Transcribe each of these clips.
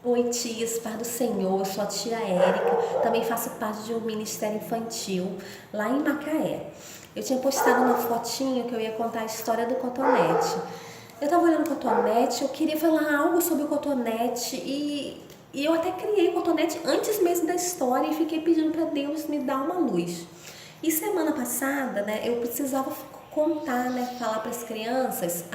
Oi, tias, paz do Senhor, eu sou a tia Érica, também faço parte de um ministério infantil lá em Macaé. Eu tinha postado uma fotinho que eu ia contar a história do cotonete. Eu tava olhando o cotonete, eu queria falar algo sobre o cotonete e eu até criei o cotonete antes mesmo da história e fiquei pedindo para Deus me dar uma luz. E semana passada, né, eu precisava contar, né, falar para as crianças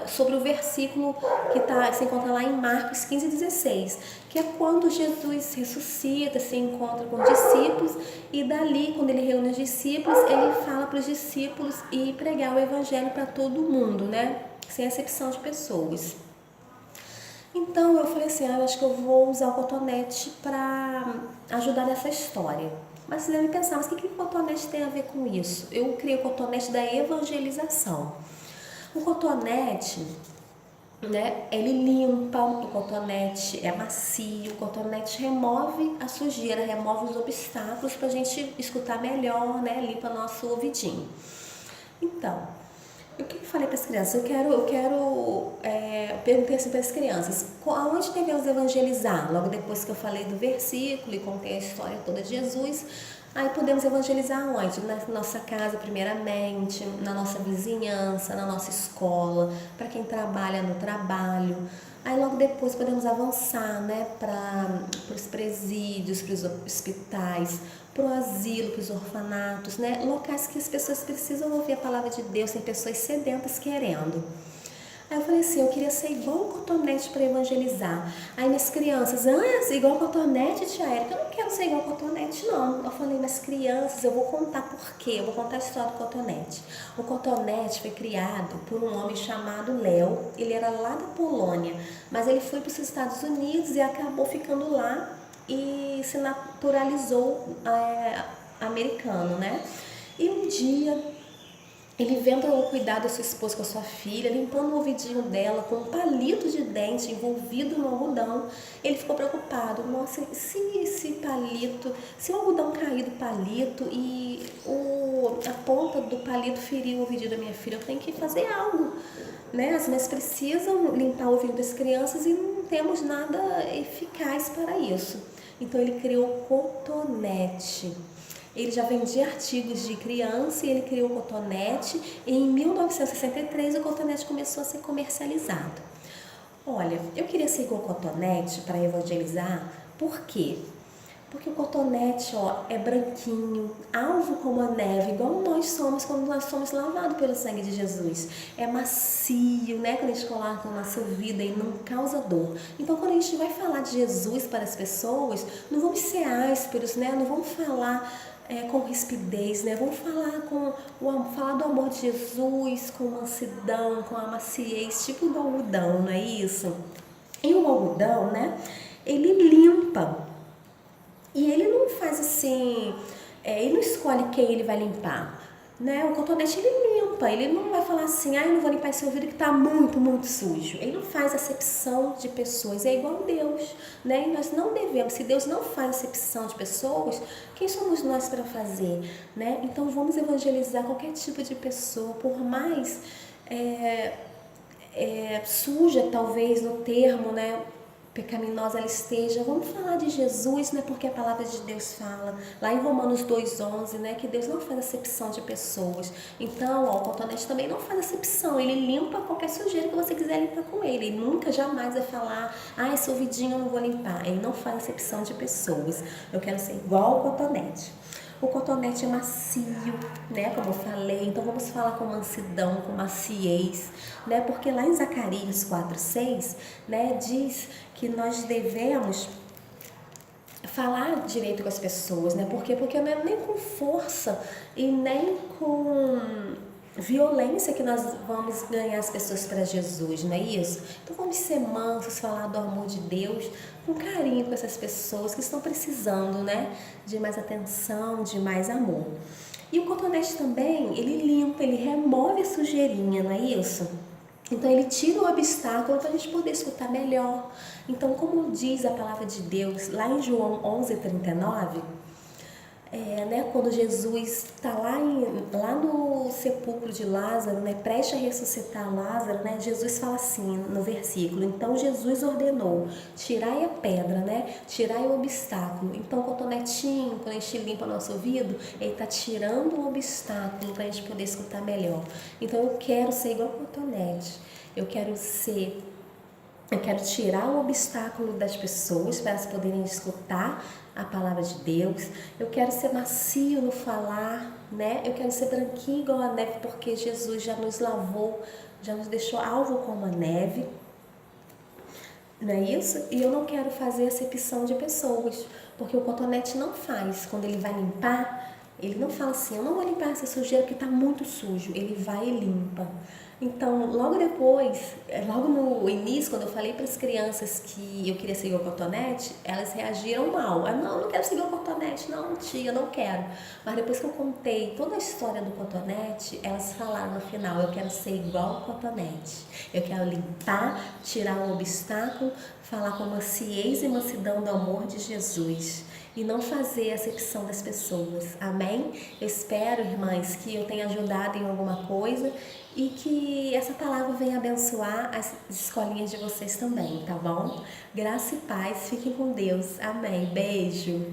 sobre o versículo que se encontra lá em Marcos 15:16, que é quando Jesus ressuscita, se encontra com os discípulos e dali, quando ele reúne os discípulos, ele fala para os discípulos ir pregar o evangelho para todo mundo, né, sem acepção de pessoas. Então eu falei assim, eu acho que eu vou usar o cotonete para ajudar nessa história. Mas você deve pensar, mas o que o cotonete tem a ver com isso? Eu criei o cotonete da evangelização. O cotonete, né, ele limpa, o cotonete é macio, o cotonete remove a sujeira, remove os obstáculos para a gente escutar melhor, né, limpa nosso ouvidinho. Então, o que eu falei para as crianças? Perguntei assim para as crianças, aonde devemos evangelizar? Logo depois que eu falei do versículo e contei a história toda de Jesus, aí podemos evangelizar onde? Na nossa casa, primeiramente, na nossa vizinhança, na nossa escola, para quem trabalha no trabalho. Aí logo depois podemos avançar, né, para os presídios, para os hospitais, para o asilo, para os orfanatos, né, locais que as pessoas precisam ouvir a palavra de Deus, tem pessoas sedentas querendo. Aí eu falei assim, eu queria ser igual o cotonete para evangelizar. Aí minhas crianças, igual o cotonete, tia Érica? Eu não quero ser igual o cotonete, não. Eu falei, mas crianças, eu vou contar por quê, eu vou contar a história do cotonete. O cotonete foi criado por um homem chamado Léo, ele era lá da Polônia, mas ele foi para os Estados Unidos e acabou ficando lá e se naturalizou americano, né? E um dia ele vendo o cuidado da sua esposa com a sua filha, limpando o ouvidinho dela com um palito de dente envolvido no algodão, ele ficou preocupado. Nossa, se esse palito, se o algodão cair do palito e a ponta do palito ferir o ouvido da minha filha, eu tenho que fazer algo, né? As mães precisam limpar o ouvido das crianças e não temos nada eficaz para isso. Então ele criou o cotonete. Ele já vendia artigos de criança e ele criou o cotonete e em 1963 o cotonete começou a ser comercializado. Olha, eu queria ser igual o cotonete para evangelizar, por quê? Porque o cotonete, ó, é branquinho, alvo como a neve, igual nós somos quando nós somos lavados pelo sangue de Jesus. É macio, né? Quando a gente coloca na nossa vida e não causa dor. Então, quando a gente vai falar de Jesus para as pessoas, não vamos ser ásperos, né? Não vamos falar com rispidez, né? Vamos falar do amor de Jesus, com mansidão, com a maciez, tipo do algodão, não é isso? E o algodão, né? Ele limpa. E ele não faz assim, ele não escolhe quem ele vai limpar, né? O cotonete ele limpa, ele não vai falar assim, eu não vou limpar esse ouvido que está muito, muito sujo. Ele não faz acepção de pessoas, é igual Deus, né? E nós não devemos, se Deus não faz acepção de pessoas, quem somos nós para fazer, né? Então vamos evangelizar qualquer tipo de pessoa, por mais suja talvez no termo, né? Pecaminosa ela esteja, vamos falar de Jesus, né? Porque a palavra de Deus fala, lá em Romanos 2:11, né? Que Deus não faz acepção de pessoas. Então, ó, o cotonete também não faz acepção, ele limpa qualquer sujeira que você quiser limpar com ele. Ele nunca, jamais vai falar, esse ouvidinho eu não vou limpar. Ele não faz acepção de pessoas. Eu quero ser igual ao cotonete. O cotonete é macio, né? Como eu falei, então vamos falar com mansidão, com maciez, né? Porque lá em Zacarias 4:6, né, diz que nós devemos falar direito com as pessoas, né? Porque não é nem com força e nem com violência que nós vamos ganhar as pessoas para Jesus, não é isso? Então vamos ser mansos, falar do amor de Deus com carinho com essas pessoas que estão precisando, né? De mais atenção, de mais amor. E o cotonete também, ele limpa, ele remove a sujeirinha, não é isso? Então ele tira o obstáculo para a gente poder escutar melhor. Então, como diz a palavra de Deus lá em João 11:39, né, quando Jesus está lá no sepulcro de Lázaro, né, prestes a ressuscitar Lázaro, né, Jesus fala assim no versículo: então Jesus ordenou, tirai a pedra, né, tirai o obstáculo. Então, o cotonetinho, quando a gente limpa nosso ouvido, ele está tirando o obstáculo para a gente poder escutar melhor. Então, eu quero ser igual o cotonete, eu quero tirar o obstáculo das pessoas para elas poderem escutar a palavra de Deus. Eu quero ser macio no falar, né? Eu quero ser branquinho igual a neve, porque Jesus já nos lavou, já nos deixou alvo como a neve. Não é isso? E eu não quero fazer acepção de pessoas, porque o cotonete não faz. Quando ele vai limpar, ele não fala assim: eu não vou limpar essa sujeira que está muito sujo. Ele vai e limpa. Então, logo depois, logo no início, quando eu falei para as crianças que eu queria seguir o cotonete, elas reagiram mal. Não, não quero seguir o cotonete, não, tia, não quero. Mas depois que eu contei toda a história do cotonete, elas falaram no final: eu quero ser igual o cotonete. Eu quero limpar, tirar o obstáculo, falar com maciez e mansidão do amor de Jesus e não fazer acepção das pessoas. Amém? Eu espero, irmãs, que eu tenha ajudado em alguma coisa e que essa palavra venha abençoar as escolinhas de vocês também, tá bom? Graça e paz, fiquem com Deus. Amém. Beijo.